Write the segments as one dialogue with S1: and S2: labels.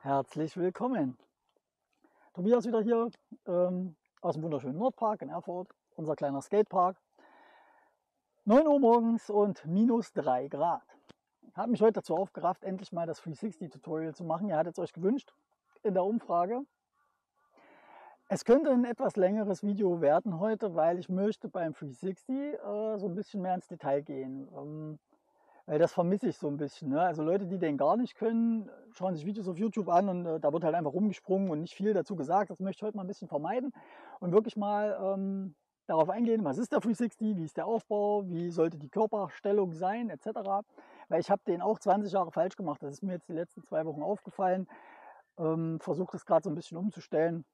S1: Herzlich willkommen. Tobias wieder hier aus dem wunderschönen Nordpark in Erfurt, unser kleiner Skatepark. 9 Uhr morgens und minus 3 Grad. Ich habe mich heute dazu aufgerafft, endlich mal das 360-Tutorial zu machen. Ihr hattet es euch gewünscht in der Umfrage. Es könnte ein etwas längeres Video werden heute, weil ich möchte beim 360 so ein bisschen mehr ins Detail gehen. Weil das vermisse ich so ein bisschen. Ne? Also Leute, die den gar nicht können, schauen sich Videos auf YouTube an und da wird halt einfach rumgesprungen und nicht viel dazu gesagt. Das möchte ich heute mal ein bisschen vermeiden und wirklich mal darauf eingehen, was ist der 360, wie ist der Aufbau, wie sollte die Körperstellung sein, etc. Weil ich habe den auch 20 Jahre falsch gemacht. Das ist mir jetzt die letzten 2 Wochen aufgefallen. Versuche das gerade so ein bisschen umzustellen.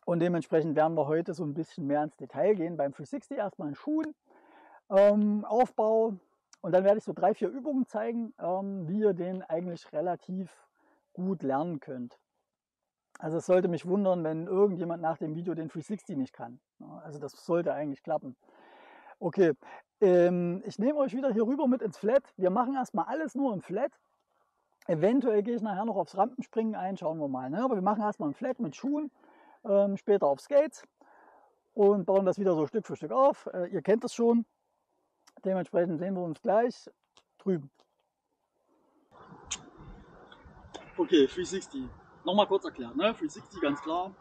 S1: Und dementsprechend werden wir heute so ein bisschen mehr ins Detail gehen. Beim 360 erstmal in Schuhen, Aufbau. Und dann werde ich so 3, 4 Übungen zeigen, wie ihr den eigentlich relativ gut lernen könnt. Also es sollte mich wundern, wenn irgendjemand nach dem Video den 360 nicht kann. Also das sollte eigentlich klappen. Okay, ich nehme euch wieder hier rüber mit ins Flat. Wir machen erstmal alles nur im Flat. Eventuell gehe ich nachher noch aufs Rampenspringen ein, schauen wir mal. Ne? Aber wir machen erstmal im Flat mit Schuhen, später auf Skates und bauen das wieder so Stück für Stück auf. Ihr kennt das schon. Dementsprechend sehen wir uns gleich drüben. Okay, 360. Nochmal kurz erklären. Ne? 360 ganz klar.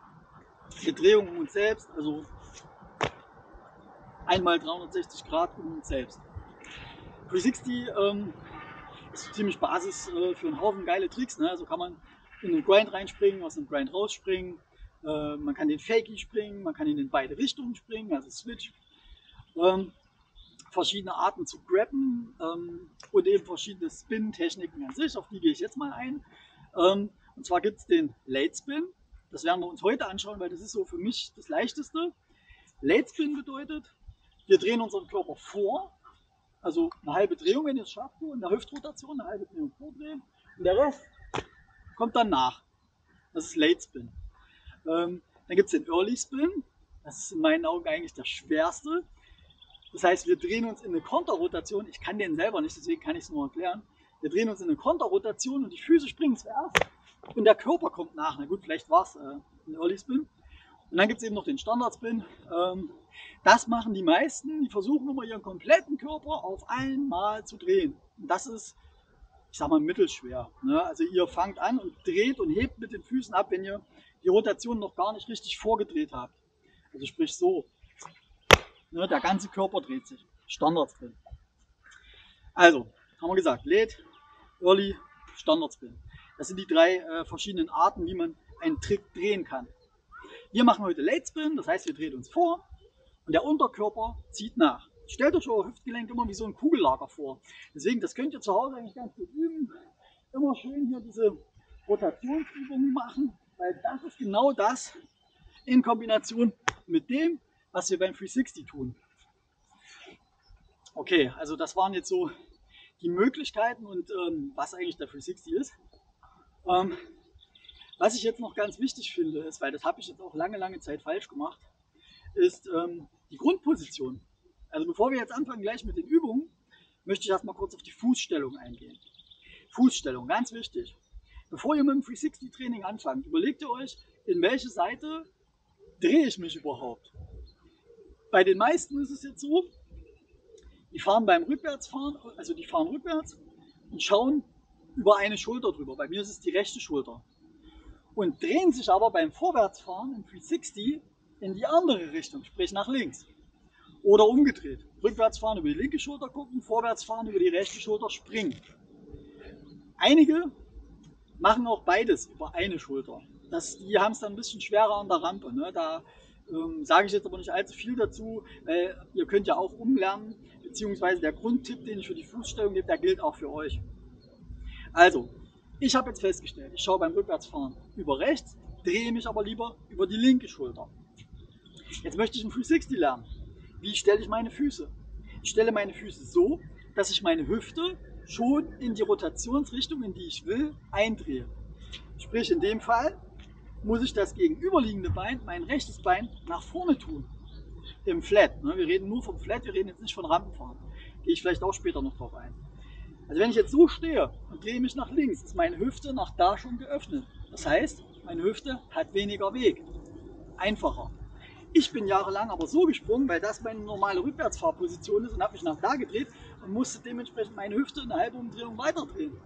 S1: Eine Drehung um uns selbst, also einmal 360 Grad um uns selbst. 360 ist ziemlich Basis für einen Haufen geile Tricks. Ne? Also kann man in den Grind reinspringen, aus dem Grind rausspringen. Man kann den Fakie springen, man kann in beide Richtungen springen, also Switch. Verschiedene Arten zu grabben und eben verschiedene Spin-Techniken an sich, auf die gehe ich jetzt mal ein. Und zwar gibt es den Late Spin, das werden wir uns heute anschauen, weil das ist so für mich das Leichteste. Late Spin bedeutet, wir drehen unseren Körper vor, also eine halbe Drehung, wenn ihr es schafft, in der Hüftrotation eine halbe Drehung vordrehen und der Rest kommt dann nach. Das ist Late Spin. Dann gibt es den Early Spin, das ist in meinen Augen eigentlich der schwerste. Das heißt, wir drehen uns in eine Konterrotation. Ich kann den selber nicht, deswegen kann ich es nur erklären. Wir drehen uns in eine Konterrotation und die Füße springen zuerst und der Körper kommt nach. Na gut, vielleicht war es ein Early Spin. Und dann gibt es eben noch den Standard Spin. Das machen die meisten. Die versuchen immer ihren kompletten Körper auf einmal zu drehen. Und das ist, ich sag mal, mittelschwer. Ne? Also ihr fangt an und dreht und hebt mit den Füßen ab, wenn ihr die Rotation noch gar nicht richtig vorgedreht habt. Also sprich so. Ne, der ganze Körper dreht sich. Standard Spin. Also, haben wir gesagt, Late, Early, Standard Spin. Das sind die 3 verschiedenen Arten, wie man einen Trick drehen kann. Wir machen heute Late Spin, das heißt, wir drehen uns vor und der Unterkörper zieht nach. Stellt euch euer Hüftgelenk immer wie so ein Kugellager vor. Deswegen, das könnt ihr zu Hause eigentlich ganz gut üben. Immer schön hier diese Rotationsübungen machen, weil das ist genau das in Kombination mit dem, was wir beim 360 tun. Okay, also das waren jetzt so die Möglichkeiten und was eigentlich der 360 ist. Was ich jetzt noch ganz wichtig finde, ist, weil das habe ich jetzt auch lange Zeit falsch gemacht, ist die Grundposition. Also bevor wir jetzt anfangen gleich mit den Übungen, möchte ich erstmal kurz auf die Fußstellung eingehen. Fußstellung, ganz wichtig. Bevor ihr mit dem 360 Training anfangt, überlegt ihr euch, in welche Seite drehe ich mich überhaupt. Bei den meisten ist es jetzt so, die fahren beim Rückwärtsfahren, also die fahren rückwärts und schauen über eine Schulter drüber. Bei mir ist es die rechte Schulter. Und drehen sich aber beim Vorwärtsfahren im 360 in die andere Richtung, sprich nach links. Oder umgedreht. Rückwärtsfahren über die linke Schulter gucken, vorwärtsfahren über die rechte Schulter springen. Einige machen auch beides über eine Schulter. Die haben es dann ein bisschen schwerer an der Rampe. Ne? Da sage ich jetzt aber nicht allzu viel dazu, weil ihr könnt ja auch umlernen, beziehungsweise der Grundtipp, den ich für die Fußstellung gebe, der gilt auch für euch. Also, ich habe jetzt festgestellt, ich schaue beim Rückwärtsfahren über rechts, drehe mich aber lieber über die linke Schulter. Jetzt möchte ich ein 360 lernen. Wie stelle ich meine Füße? Ich stelle meine Füße so, dass ich meine Hüfte schon in die Rotationsrichtung, in die ich will, eindrehe. Sprich, in dem Fall muss ich das gegenüberliegende Bein, mein rechtes Bein, nach vorne tun. Im Flat. Ne? Wir reden nur vom Flat, wir reden jetzt nicht von Rampenfahren. Gehe ich vielleicht auch später noch drauf ein. Also wenn ich jetzt so stehe und drehe mich nach links, ist meine Hüfte nach da schon geöffnet. Das heißt, meine Hüfte hat weniger Weg. Einfacher. Ich bin jahrelang aber so gesprungen, weil das meine normale Rückwärtsfahrposition ist und habe mich nach da gedreht und musste dementsprechend meine Hüfte eine halbe Umdrehung weiter drehen.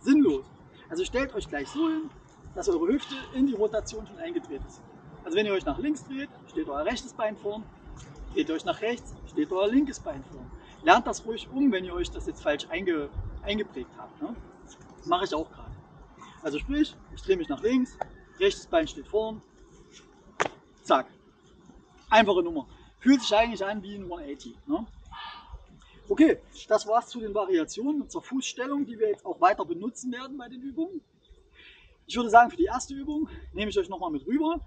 S1: Sinnlos. Also stellt euch gleich so hin, dass eure Hüfte in die Rotation schon eingedreht ist. Also wenn ihr euch nach links dreht, steht euer rechtes Bein vorn. Dreht ihr euch nach rechts, steht euer linkes Bein vorn. Lernt das ruhig um, wenn ihr euch das jetzt falsch eingeprägt habt. Ne? Das mache ich auch gerade. Also sprich, ich drehe mich nach links, rechtes Bein steht vorn. Zack. Einfache Nummer. Fühlt sich eigentlich an wie ein 180. Ne? Okay, das war's zu den Variationen und zur Fußstellung, die wir jetzt auch weiter benutzen werden bei den Übungen. Ich würde sagen, für die erste Übung nehme ich euch nochmal mit rüber,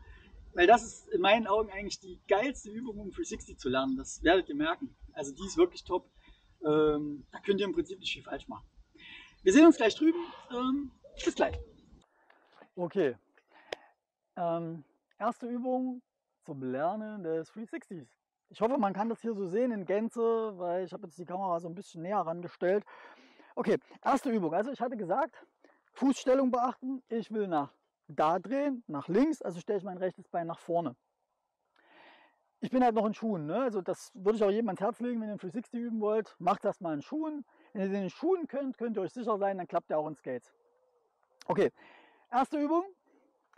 S1: weil das ist in meinen Augen eigentlich die geilste Übung, um 360 zu lernen. Das werdet ihr merken. Also die ist wirklich top. Da könnt ihr im Prinzip nicht viel falsch machen. Wir sehen uns gleich drüben. Bis gleich. Okay. Erste Übung zum Lernen des 360s. Ich hoffe, man kann das hier so sehen in Gänze, weil ich habe jetzt die Kamera so ein bisschen näher rangestellt. Okay, erste Übung. Also ich hatte gesagt, Fußstellung beachten. Ich will nach da drehen, nach links, also stelle ich mein rechtes Bein nach vorne. Ich bin halt noch in Schuhen, ne? Also das würde ich auch jedem ans Herz legen, wenn ihr einen 360 üben wollt. Macht das mal in Schuhen. Wenn ihr den in Schuhen könnt, könnt ihr euch sicher sein, dann klappt ihr auch in Skates. Okay, erste Übung,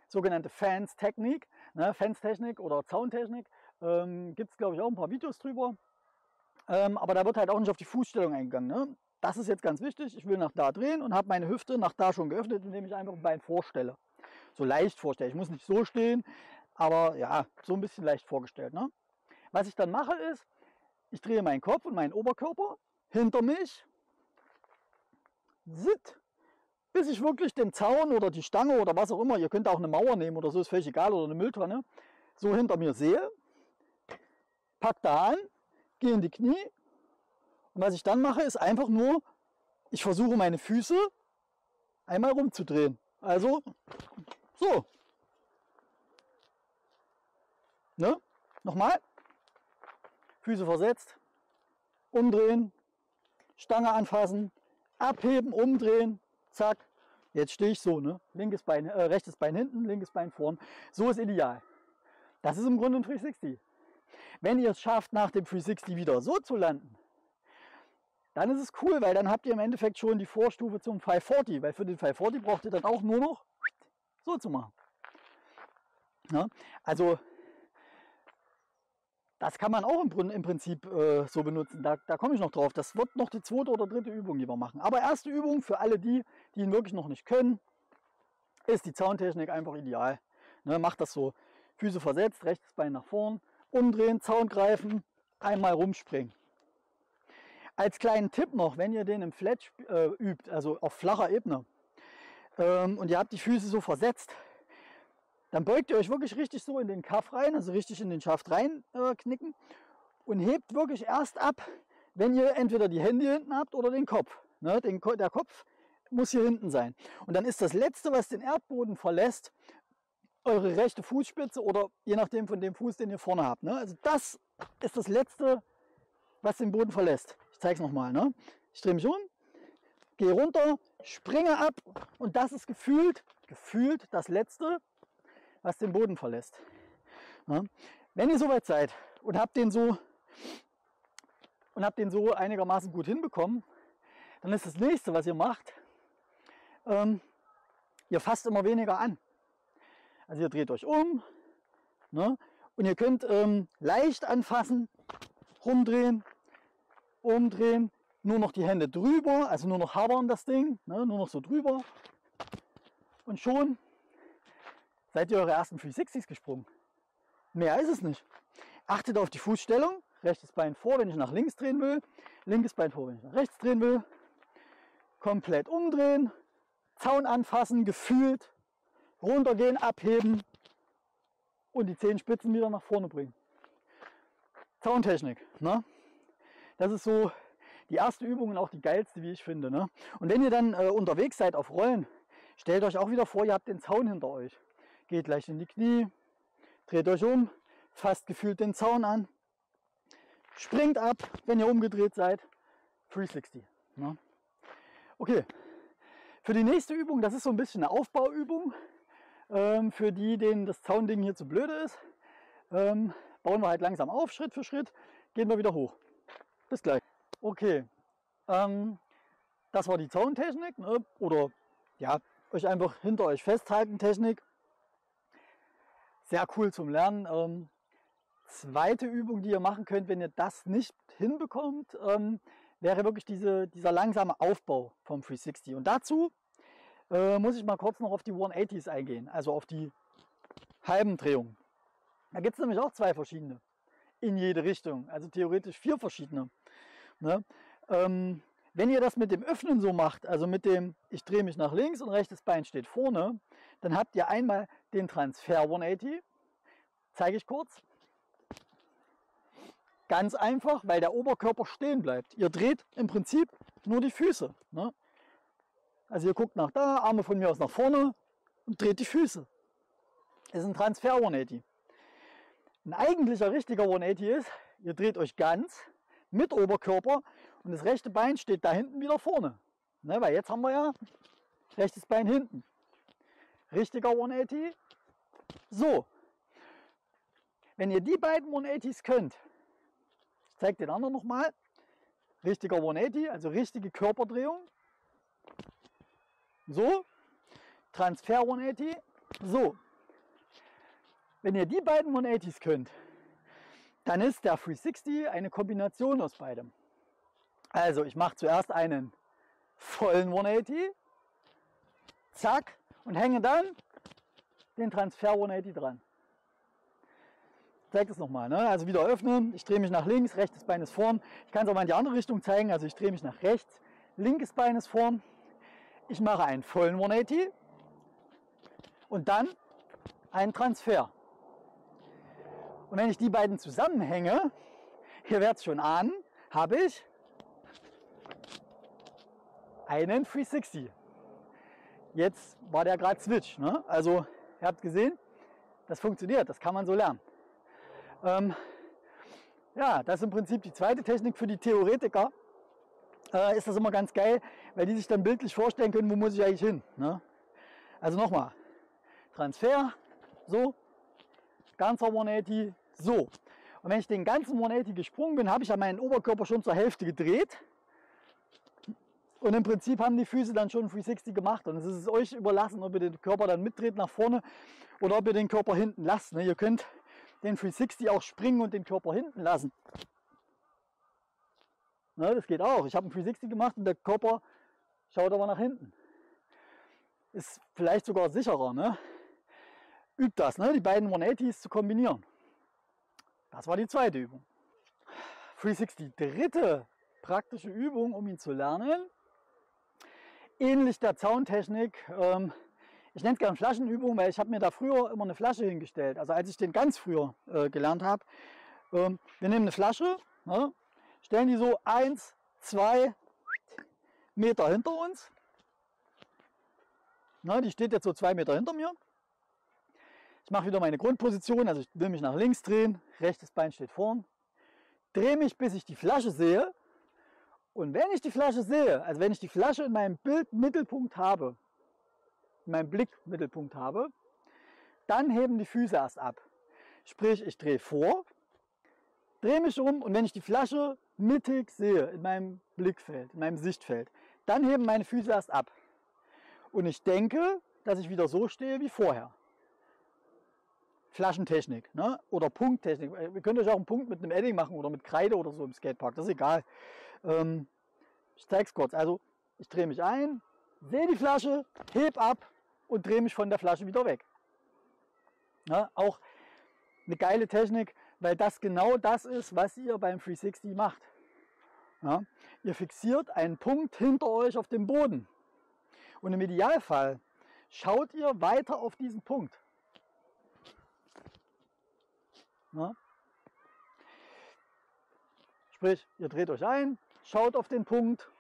S1: sogenannte Fans-Technik, ne? Fans-Technik oder Zauntechnik. Gibt es, glaube ich, auch ein paar Videos drüber. Aber da wird halt auch nicht auf die Fußstellung eingegangen. Ne? Das ist jetzt ganz wichtig. Ich will nach da drehen und habe meine Hüfte nach da schon geöffnet, indem ich einfach ein Bein vorstelle. So leicht vorstelle. Ich muss nicht so stehen, aber ja, so ein bisschen leicht vorgestellt. Ne? Was ich dann mache ist, ich drehe meinen Kopf und meinen Oberkörper hinter mich, bis ich wirklich den Zaun oder die Stange oder was auch immer, ihr könnt auch eine Mauer nehmen oder so, ist völlig egal, oder eine Mülltonne, so hinter mir sehe. Pack da an, gehe in die Knie und was ich dann mache, ist einfach nur, ich versuche meine Füße einmal rumzudrehen. Also so. Ne? Nochmal. Füße versetzt, umdrehen, Stange anfassen, abheben, umdrehen, zack. Jetzt stehe ich so, ne? Linkes Bein, rechtes Bein hinten, linkes Bein vorn. So ist ideal. Das ist im Grunde ein 360. Wenn ihr es schafft, nach dem 360 wieder so zu landen, dann ist es cool, weil dann habt ihr im Endeffekt schon die Vorstufe zum 540, weil für den 540 braucht ihr dann auch nur noch so zu machen. Ja, also das kann man auch im Prinzip so benutzen, da komme ich noch drauf. Das wird noch die zweite oder dritte Übung, die wir machen. Aber erste Übung für alle die, die ihn wirklich noch nicht können, ist die Zauntechnik einfach ideal. Ne, macht das so, Füße versetzt, rechtes Bein nach vorn, umdrehen, Zaun greifen, einmal rumspringen. Als kleinen Tipp noch, wenn ihr den im Flat übt, also auf flacher Ebene, und ihr habt die Füße so versetzt, dann beugt ihr euch wirklich richtig so in den Kaff rein, also richtig in den Schaft rein knicken und hebt wirklich erst ab, wenn ihr entweder die Hände hinten habt oder den Kopf. Ne? Der Kopf muss hier hinten sein. Und dann ist das Letzte, was den Erdboden verlässt, eure rechte Fußspitze oder je nachdem von dem Fuß, den ihr vorne habt. Ne? Also das ist das Letzte, was den Boden verlässt. Ich zeige es nochmal. Ne? Ich drehe mich um, gehe runter, springe ab und das ist gefühlt das Letzte, was den Boden verlässt. Ja? Wenn ihr soweit seid und habt den so einigermaßen gut hinbekommen, dann ist das nächste, was ihr macht, ihr fasst immer weniger an. Also ihr dreht euch um, ne? Und ihr könnt leicht anfassen, rumdrehen, umdrehen, nur noch die Hände drüber, also nur noch habern das Ding, ne? Nur noch so drüber und schon seid ihr eure ersten 360s gesprungen. Mehr ist es nicht. Achtet auf die Fußstellung, rechtes Bein vor, wenn ich nach links drehen will, linkes Bein vor, wenn ich nach rechts drehen will, komplett umdrehen, Zaun anfassen, gefühlt, runtergehen, abheben und die Zehenspitzen wieder nach vorne bringen. Zauntechnik. Ne? Das ist so die erste Übung und auch die geilste, wie ich finde. Ne? Und wenn ihr dann unterwegs seid auf Rollen, stellt euch auch wieder vor, ihr habt den Zaun hinter euch. Geht gleich in die Knie, dreht euch um, fasst gefühlt den Zaun an, springt ab, wenn ihr umgedreht seid. 360. Ne? Okay, für die nächste Übung, das ist so ein bisschen eine Aufbauübung. Für die, denen das Zaunding hier zu blöde ist, bauen wir halt langsam auf, Schritt für Schritt, gehen wir wieder hoch. Bis gleich. Okay, das war die Zauntechnik, ne? Oder ja, euch einfach hinter euch festhalten Technik. Sehr cool zum Lernen. Zweite Übung, die ihr machen könnt, wenn ihr das nicht hinbekommt, wäre wirklich dieser langsame Aufbau vom 360. Und dazu muss ich mal kurz noch auf die 180s eingehen, also auf die halben Drehungen. Da gibt es nämlich auch zwei verschiedene in jede Richtung, also theoretisch 4 verschiedene. Ne? Wenn ihr das mit dem Öffnen so macht, also mit dem, ich drehe mich nach links und rechtes Bein steht vorne, dann habt ihr einmal den Transfer 180, zeige ich kurz. Ganz einfach, weil der Oberkörper stehen bleibt. Ihr dreht im Prinzip nur die Füße. Ne? Also ihr guckt nach da, Arme von mir aus nach vorne und dreht die Füße. Das ist ein Transfer 180. Ein eigentlicher richtiger 180 ist, ihr dreht euch ganz mit Oberkörper und das rechte Bein steht da hinten wieder vorne. Ne, weil jetzt haben wir ja rechtes Bein hinten. Richtiger 180. So. Wenn ihr die beiden 180s könnt, ich zeige den anderen nochmal. Richtiger 180, also richtige Körperdrehung. So. Transfer 180. So. Wenn ihr die beiden 180s könnt, dann ist der 360 eine Kombination aus beidem. Also ich mache zuerst einen vollen 180, zack, und hänge dann den Transfer 180 dran. Ich zeige das nochmal, ne? Also wieder öffnen, ich drehe mich nach links, rechtes Bein ist vorn. Ich kann es auch mal in die andere Richtung zeigen, also ich drehe mich nach rechts, linkes Bein ist vorn. Ich mache einen vollen 180 und dann einen Transfer. Und wenn ich die beiden zusammenhänge, ihr werdet es schon ahnen, habe ich einen 360. Jetzt war der gerade Switch. Ne? Also ihr habt gesehen, das funktioniert, das kann man so lernen. Ja, das ist im Prinzip die zweite Technik für die Theoretiker. Ist das immer ganz geil, weil die sich dann bildlich vorstellen können, wo muss ich eigentlich hin. Ne? Also nochmal, Transfer, so, ganzer 180, so. Und wenn ich den ganzen 180 gesprungen bin, habe ich ja meinen Oberkörper schon zur Hälfte gedreht. Und im Prinzip haben die Füße dann schon 360 gemacht. Und es ist euch überlassen, ob ihr den Körper dann mitdreht nach vorne oder ob ihr den Körper hinten lasst. Ne? Ihr könnt den 360 auch springen und den Körper hinten lassen. Ne, das geht auch. Ich habe einen 360 gemacht und der Körper schaut aber nach hinten. Ist vielleicht sogar sicherer. Ne? Übt das, ne? Die beiden 180s zu kombinieren. Das war die zweite Übung. 360, dritte praktische Übung, um ihn zu lernen. Ähnlich der Zauntechnik. Ich nenne es gerne Flaschenübung, weil ich habe mir da früher immer eine Flasche hingestellt. Also als ich den ganz früher gelernt habe. Wir nehmen eine Flasche, ne? Stellen die so 1, 2 Meter hinter uns. Na, die steht jetzt so 2 Meter hinter mir. Ich mache wieder meine Grundposition, also ich will mich nach links drehen, rechtes Bein steht vorn. Drehe mich, bis ich die Flasche sehe. Und wenn ich die Flasche sehe, also wenn ich die Flasche in meinem Bildmittelpunkt habe, in meinem Blickmittelpunkt habe, dann heben die Füße erst ab. Sprich, ich drehe vor, drehe mich um und wenn ich die Flasche mittig sehe, in meinem Blickfeld, in meinem Sichtfeld, dann heben meine Füße erst ab. Und ich denke, dass ich wieder so stehe wie vorher. Flaschentechnik, ne? Oder Punkttechnik. Ihr könnt euch auch einen Punkt mit einem Edding machen oder mit Kreide oder so im Skatepark, das ist egal. Ich zeige es kurz. Also ich drehe mich ein, sehe die Flasche, heb ab und drehe mich von der Flasche wieder weg. Ja, auch eine geile Technik, weil das genau das ist, was ihr beim 360 macht. Ja, ihr fixiert einen Punkt hinter euch auf dem Boden und im Idealfall schaut ihr weiter auf diesen Punkt. Ja. Sprich, ihr dreht euch ein, schaut auf den Punkt,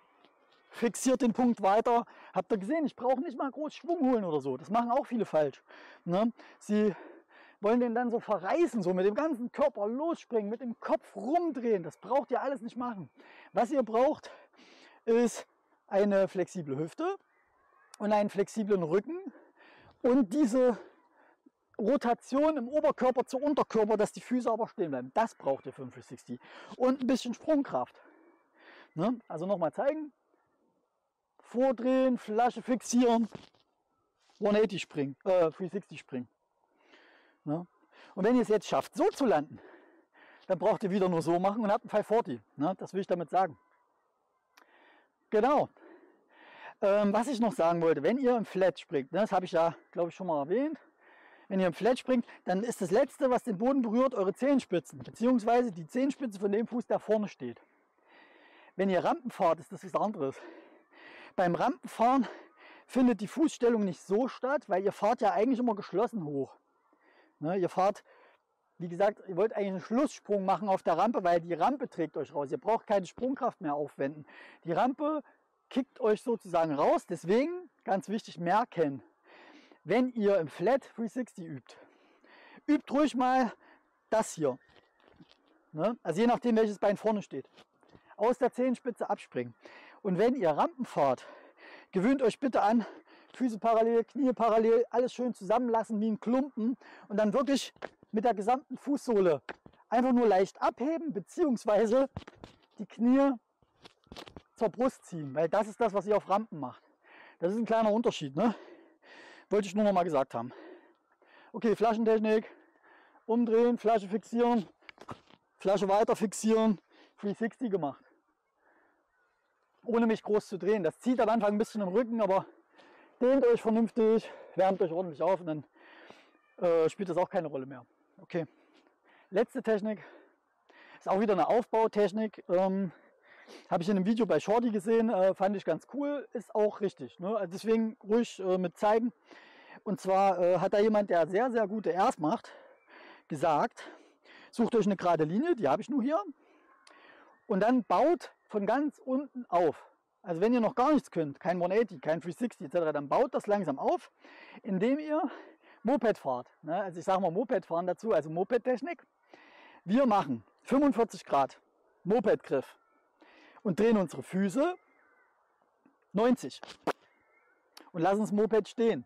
S1: fixiert den Punkt weiter. Habt ihr gesehen, ich brauche nicht mal groß Schwung holen oder so. Das machen auch viele falsch. Ne? Sie wollen den dann so verreißen, so mit dem ganzen Körper losspringen, mit dem Kopf rumdrehen. Das braucht ihr alles nicht machen. Was ihr braucht, ist eine flexible Hüfte und einen flexiblen Rücken und diese Rotation im Oberkörper zu Unterkörper, dass die Füße aber stehen bleiben. Das braucht ihr für einen 360. Und ein bisschen Sprungkraft. Ne? Also nochmal zeigen. Vordrehen, Flasche fixieren, 180 springen, 360 springen. Ne? Und wenn ihr es jetzt schafft, so zu landen, dann braucht ihr wieder nur so machen und habt einen 540. Ne? Das will ich damit sagen. Genau. Was ich noch sagen wollte, wenn ihr im Flat springt, ne, das habe ich ja, glaube ich, schon mal erwähnt, wenn ihr im Flat springt, dann ist das Letzte, was den Boden berührt, eure Zehenspitzen, beziehungsweise die Zehenspitze von dem Fuß, der vorne steht. Wenn ihr Rampen fahrt, ist das was anderes. Beim Rampenfahren findet die Fußstellung nicht so statt, weil ihr fahrt ja eigentlich immer geschlossen hoch. Ne, ihr fahrt, wie gesagt, ihr wollt eigentlich einen Schlusssprung machen auf der Rampe, weil die Rampe trägt euch raus. Ihr braucht keine Sprungkraft mehr aufwenden. Die Rampe kickt euch sozusagen raus. Deswegen, ganz wichtig, merken, wenn ihr im Flat 360 übt ruhig mal das hier. Ne? Also je nachdem, welches Bein vorne steht. Aus der Zehenspitze abspringen. Und wenn ihr Rampen fahrt, gewöhnt euch bitte an, Füße parallel, Knie parallel, alles schön zusammenlassen wie ein Klumpen und dann wirklich mit der gesamten Fußsohle einfach nur leicht abheben, beziehungsweise die Knie zur Brust ziehen, weil das ist das, was ihr auf Rampen macht. Das ist ein kleiner Unterschied, ne? Wollte ich nur noch mal gesagt haben. Okay, Flaschentechnik, umdrehen, Flasche fixieren, Flasche weiter fixieren, 360 gemacht. Ohne mich groß zu drehen. Das zieht am Anfang ein bisschen im Rücken, aber dehnt euch vernünftig, wärmt euch ordentlich auf und dann spielt das auch keine Rolle mehr. Okay, letzte Technik ist auch wieder eine Aufbautechnik. Habe ich in einem Video bei Shorty gesehen, fand ich ganz cool, ist auch richtig. Ne? Also deswegen ruhig mit zeigen. Und zwar hat da jemand, der sehr, sehr gute Airs macht, gesagt, sucht euch eine gerade Linie, die habe ich nur hier, und dann baut von ganz unten auf. Also wenn ihr noch gar nichts könnt, kein 180, kein 360 etc., dann baut das langsam auf, indem ihr Moped fahrt. Ne? Also ich sage mal Moped fahren dazu, also Moped-Technik. Wir machen 45 Grad Moped-Griff und drehen unsere Füße 90 und lassen das Moped stehen.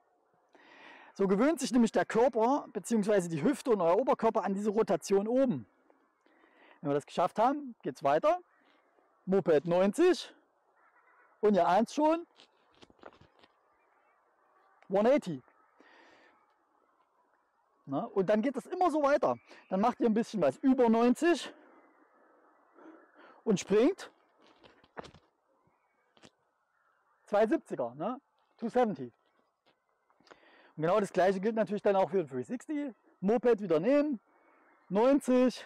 S1: So gewöhnt sich nämlich der Körper bzw. die Hüfte und euer Oberkörper an diese Rotation oben. Wenn wir das geschafft haben, geht es weiter. Moped 90 und ihr ahnt schon, 180. Na, und dann geht es immer so weiter. Dann macht ihr ein bisschen was über 90 und springt 270er, ne? 270. Und genau das gleiche gilt natürlich dann auch für den 360. Moped wieder nehmen, 90,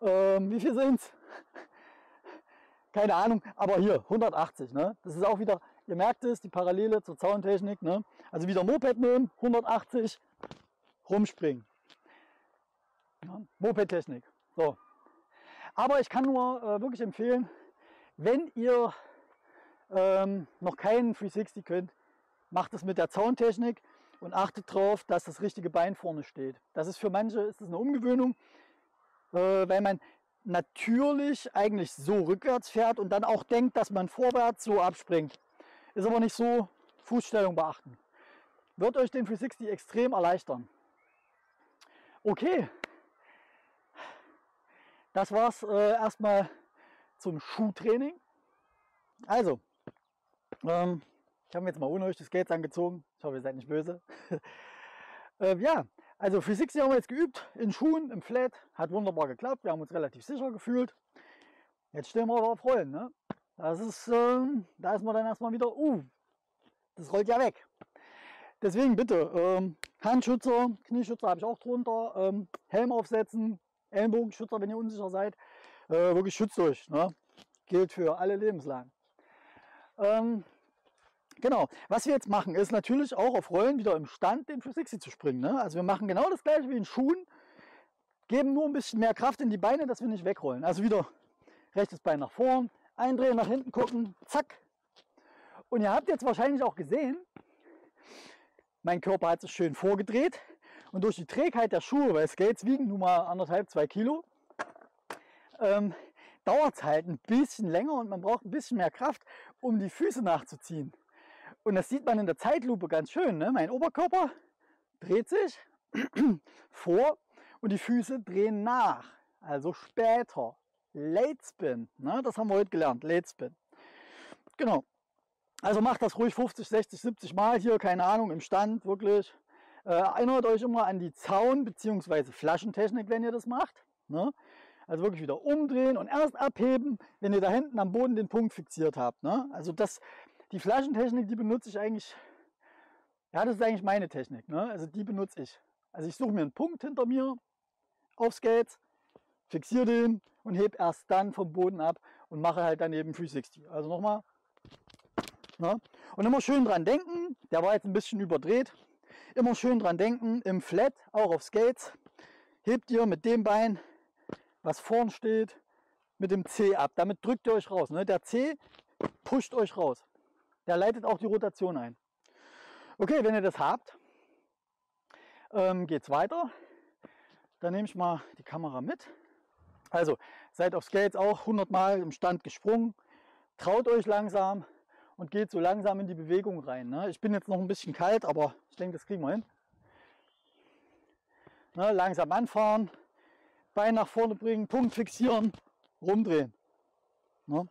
S1: wie viel sind es? Keine Ahnung, aber hier 180. Ne? Das ist auch wieder, ihr merkt es, die Parallele zur Zauntechnik. Ne? Also wieder Moped nehmen, 180, rumspringen. Ja, Moped-Technik. So. Aber ich kann nur wirklich empfehlen, wenn ihr noch keinen 360 könnt, macht es mit der Zauntechnik und achtet darauf, dass das richtige Bein vorne steht. Das ist für manche ist das eine Umgewöhnung, weil man natürlich eigentlich so rückwärts fährt und dann auch denkt, dass man vorwärts so abspringt. Ist aber nicht so. Fußstellung beachten. Wird euch den 360 extrem erleichtern. Okay. Das war's erstmal zum Schuhtraining. Also, ich habe mir jetzt mal ohne euch die Skates angezogen. Ich hoffe, ihr seid nicht böse. Ja, also 360 haben wir jetzt geübt, in Schuhen, im Flat. Hat wunderbar geklappt, wir haben uns relativ sicher gefühlt. Jetzt stehen wir aber auf Rollen. Ne? Das ist, da ist man dann erstmal wieder, das rollt ja weg. Deswegen bitte, Handschützer, Knieschützer habe ich auch drunter, Helm aufsetzen, Ellenbogenschützer, wenn ihr unsicher seid. Wirklich schützt euch, ne? Gilt für alle lebenslang. Genau, was wir jetzt machen, ist natürlich auch auf Rollen wieder im Stand den 360 zu springen. Ne? Also wir machen genau das gleiche wie in Schuhen, geben nur ein bisschen mehr Kraft in die Beine, dass wir nicht wegrollen. Also wieder rechtes Bein nach vorn, eindrehen, nach hinten gucken, zack. Und ihr habt jetzt wahrscheinlich auch gesehen, mein Körper hat sich schön vorgedreht und durch die Trägheit der Schuhe, weil Skates wiegen nun mal 1,5, 2 Kilo, dauert es halt ein bisschen länger und man braucht ein bisschen mehr Kraft, um die Füße nachzuziehen. Und das sieht man in der Zeitlupe ganz schön. Ne? Mein Oberkörper dreht sich vor und die Füße drehen nach, also später. Late Spin, ne? Das haben wir heute gelernt, Late Spin. Genau. Also macht das ruhig 50, 60, 70 Mal hier, keine Ahnung, im Stand, wirklich. Erinnert euch immer an die Zaun- bzw. Flaschentechnik, wenn ihr das macht. Ne? Also wirklich wieder umdrehen und erst abheben, wenn ihr da hinten am Boden den Punkt fixiert habt. Ne? Also die Flaschentechnik, die benutze ich eigentlich, ja, das ist eigentlich meine Technik. Ne? Also die benutze ich. Also ich suche mir einen Punkt hinter mir auf Skates, fixiere den und heb erst dann vom Boden ab und mache halt dann eben 360. Also nochmal. Ne? Und immer schön dran denken, der war jetzt ein bisschen überdreht. Immer schön dran denken, im Flat, auch auf Skates, hebt ihr mit dem Bein, was vorn steht, mit dem C ab. Damit drückt ihr euch raus. Ne? Der C pusht euch raus. Der leitet auch die Rotation ein. Okay, wenn ihr das habt, geht es weiter. Dann nehme ich mal die Kamera mit. Also, seid auf Skates auch 100 Mal im Stand gesprungen. Traut euch langsam und geht so langsam in die Bewegung rein. Ne? Ich bin jetzt noch ein bisschen kalt, aber ich denke, das kriegen wir hin. Ne? Langsam anfahren, Bein nach vorne bringen, Punkt fixieren, rumdrehen. Ne?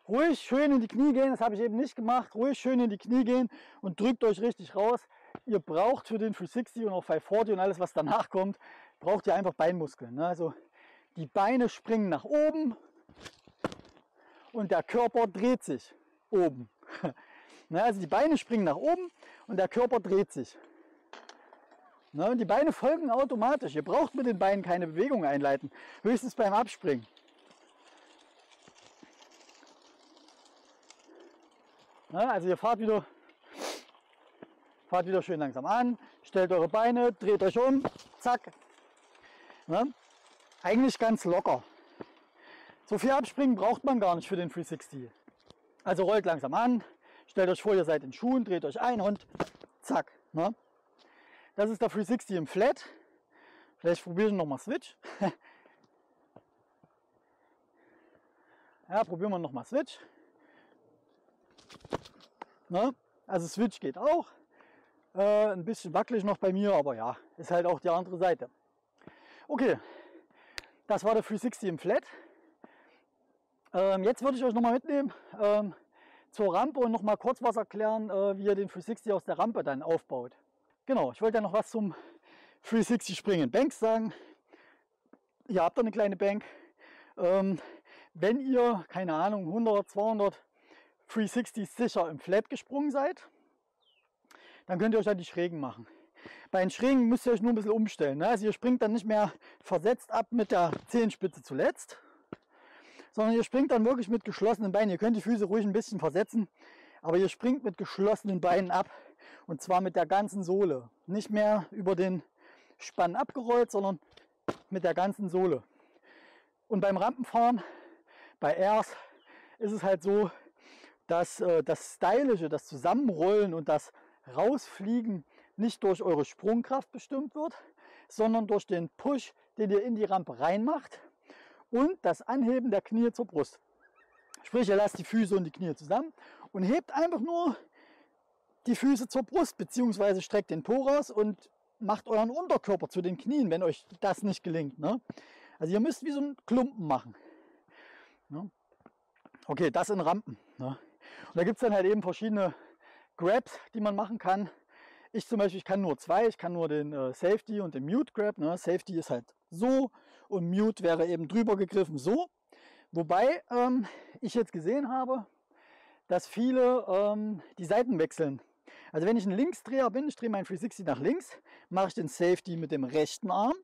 S1: Ruhig schön in die Knie gehen, das habe ich eben nicht gemacht. Ruhig schön in die Knie gehen und drückt euch richtig raus. Ihr braucht für den 360 und auch 540 und alles, was danach kommt, braucht ihr einfach Beinmuskeln. Ne? Also die Beine springen nach oben und der Körper dreht sich oben. Ne? Also die Beine springen nach oben und der Körper dreht sich. Ne? Und die Beine folgen automatisch. Ihr braucht mit den Beinen keine Bewegung einleiten, höchstens beim Abspringen. Ne? Also ihr fahrt wieder schön langsam an, stellt eure Beine, dreht euch um, zack. Ne? Eigentlich ganz locker. So viel Abspringen braucht man gar nicht für den 360. Also rollt langsam an, stellt euch vor, ihr seid in Schuhen, dreht euch ein und zack. Ne? Das ist der 360 im Flat. Vielleicht probieren wir nochmal Switch. Ja, probieren wir nochmal Switch. Ne? Also Switch geht auch. Ein bisschen wackelig noch bei mir, aber ja, ist halt auch die andere Seite. Okay, das war der 360 im Flat. Jetzt würde ich euch nochmal mitnehmen zur Rampe und nochmal kurz was erklären, wie ihr den 360 aus der Rampe dann aufbaut. Genau, ich wollte ja noch was zum 360 Springen Banks sagen. Hier habt ihr eine kleine Bank. Wenn ihr, keine Ahnung, 100, 200 360 sicher im Flat gesprungen seid, dann könnt ihr euch an die Schrägen machen. Bei den Schrägen müsst ihr euch nur ein bisschen umstellen. Ne? Also ihr springt dann nicht mehr versetzt ab mit der Zehenspitze zuletzt, sondern ihr springt dann wirklich mit geschlossenen Beinen. Ihr könnt die Füße ruhig ein bisschen versetzen, aber ihr springt mit geschlossenen Beinen ab und zwar mit der ganzen Sohle. Nicht mehr über den Spann abgerollt, sondern mit der ganzen Sohle. Und beim Rampenfahren, bei Airs, ist es halt so, dass das Stylische, das Zusammenrollen und das Rausfliegen nicht durch eure Sprungkraft bestimmt wird, sondern durch den Push, den ihr in die Rampe reinmacht und das Anheben der Knie zur Brust. Sprich, ihr lasst die Füße und die Knie zusammen und hebt einfach nur die Füße zur Brust, beziehungsweise streckt den Po raus und macht euren Unterkörper zu den Knien, wenn euch das nicht gelingt. Ne? Also ihr müsst wie so einen Klumpen machen. Ne? Okay, das in Rampen. Ne? Und da gibt es dann halt eben verschiedene Grabs, die man machen kann. Ich zum Beispiel, ich kann nur zwei. Ich kann nur den Safety und den Mute Grab. Ne? Safety ist halt so und Mute wäre eben drüber gegriffen so. Wobei ich jetzt gesehen habe, dass viele die Seiten wechseln. Also wenn ich ein Linksdreher bin, ich drehe meinen 360 nach links, mache ich den Safety mit dem rechten Arm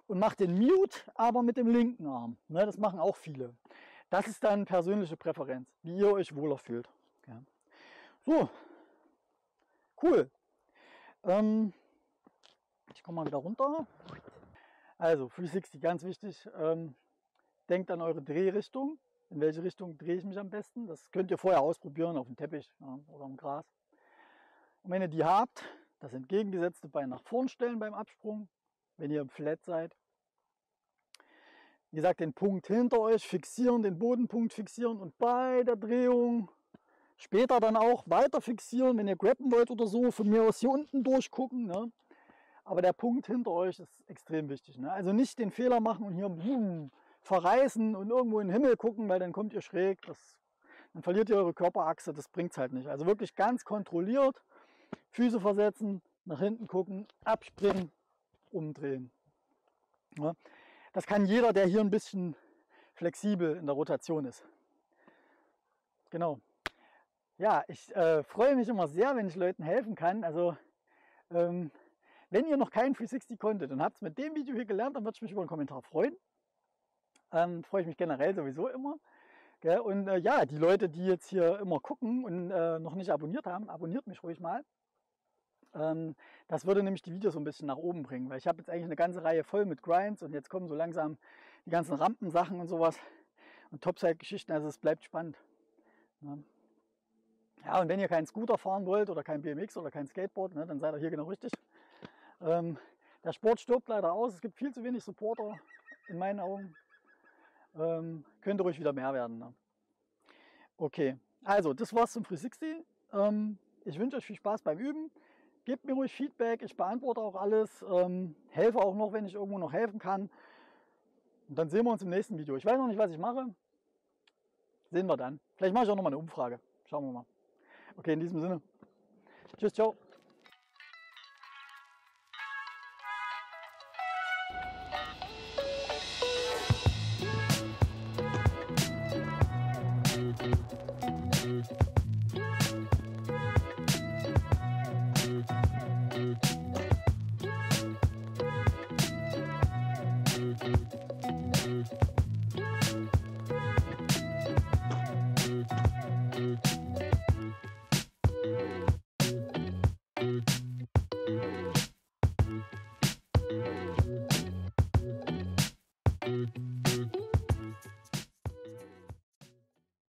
S1: und mache den Mute aber mit dem linken Arm. Ne? Das machen auch viele. Das ist dann persönliche Präferenz, wie ihr euch wohler fühlt. Ja. So, cool. Ich komme mal wieder runter. Also 360, ganz wichtig. Denkt an eure Drehrichtung. In welche Richtung drehe ich mich am besten? Das könnt ihr vorher ausprobieren auf dem Teppich, ja, oder im Gras. Und wenn ihr die habt, das entgegengesetzte Bein nach vorn stellen beim Absprung, wenn ihr im Flat seid. Wie gesagt, den Punkt hinter euch fixieren, den Bodenpunkt fixieren und bei der Drehung Später dann auch weiter fixieren, wenn ihr grappen wollt oder so, von mir aus hier unten durchgucken. Ne? Aber der Punkt hinter euch ist extrem wichtig. Ne? Also nicht den Fehler machen und hier verreißen und irgendwo in den Himmel gucken, weil dann kommt ihr schräg. Dann verliert ihr eure Körperachse, das bringt es halt nicht. Also wirklich ganz kontrolliert, Füße versetzen, nach hinten gucken, abspringen, umdrehen. Ja? Das kann jeder, der hier ein bisschen flexibel in der Rotation ist. Genau. Ja, ich freue mich immer sehr, wenn ich Leuten helfen kann. Also wenn ihr noch keinen 360 konntet und habt es mit dem Video hier gelernt, dann würde ich mich über einen Kommentar freuen. Freue ich mich generell sowieso immer. Gell? Und ja, die Leute, die jetzt hier immer gucken und noch nicht abonniert haben, abonniert mich ruhig mal. Das würde nämlich die Videos so ein bisschen nach oben bringen, weil ich habe jetzt eigentlich eine ganze Reihe voll mit Grinds und jetzt kommen so langsam die ganzen Rampensachen und sowas und Topside-Geschichten, also es bleibt spannend. Ja, und wenn ihr keinen Scooter fahren wollt oder kein BMX oder kein Skateboard, ne, dann seid ihr hier genau richtig. Der Sport stirbt leider aus, es gibt viel zu wenig Supporter in meinen Augen. Könnte ruhig wieder mehr werden. Ne? Okay, also das war's zum 360. Ich wünsche euch viel Spaß beim Üben. Gebt mir ruhig Feedback, ich beantworte auch alles, helfe auch noch, wenn ich irgendwo noch helfen kann. Und dann sehen wir uns im nächsten Video. Ich weiß noch nicht, was ich mache. Sehen wir dann. Vielleicht mache ich auch noch mal eine Umfrage. Schauen wir mal. Okay, in diesem Sinne. Tschüss, ciao.